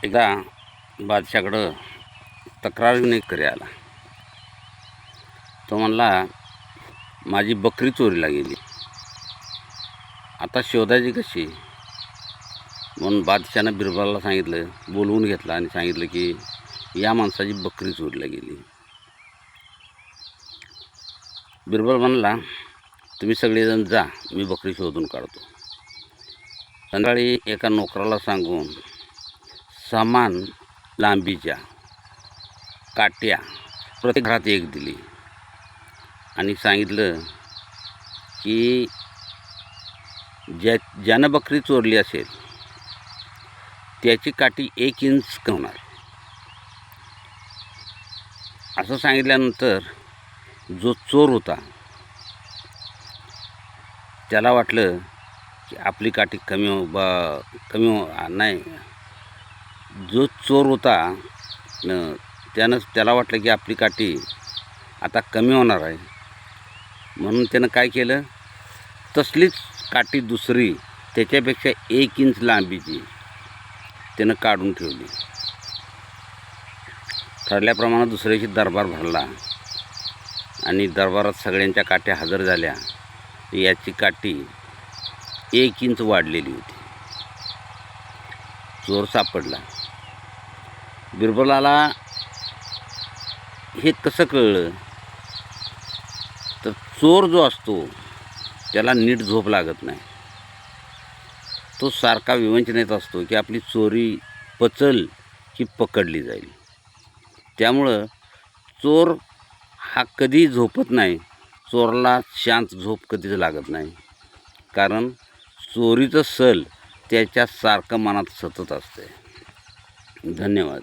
एकदा बादशाकडं तक्रार घेऊन एक घरी आला. तो म्हणला, माझी बकरी चोरीला गेली, आता शोधायची कशी? म्हणून बादशानं बिरबलाला सांगितलं, बोलवून घेतला आणि सांगितलं की या माणसाची बकरी चोरीला गेली. बिरबल म्हणला, तुम्ही सगळेजण जा, मी बकरी शोधून काढतो. संध्याकाळी एका नोकराला सांगून समान लांबीच्या काट्या प्रत्येक घरात एक दिली आणि सांगितलं की ज्यानं बकरी चोरली असेल त्याची काठी 1 इंच होणार. असं सांगितल्यानंतर जो चोर होता त्याला वाटलं की आपली काठी नाही, जो चोर होता त्याला वाटलं की आपली काठी आता कमी होणार आहे. म्हणून त्यानं काय केलं, तसलीच काठी दुसरी त्याच्यापेक्षा 1 इंच लांबीची त्यानं काढून ठेवली. ठरल्याप्रमाणे दुसऱ्या दिवशी दरबार भरला आणि दरबारात सगळ्यांच्या काठ्या हजर झाल्या. याची काठी 1 इंच वाढलेली होती. चोर सापडला. बिरबलाला हे कसं कळलं, तर चोर जो असतो त्याला नीट झोप लागत नाही. तो सारखा विवंचनेत असतो की आपली चोरी पचल की पकडली जाईल. त्यामुळं चोर हा कधी झोपत नाही. चोरला शांत झोप कधीच लागत नाही, कारण चोरीचं सल त्याच्या सारखं मनात सतत असते. धन्यवाद.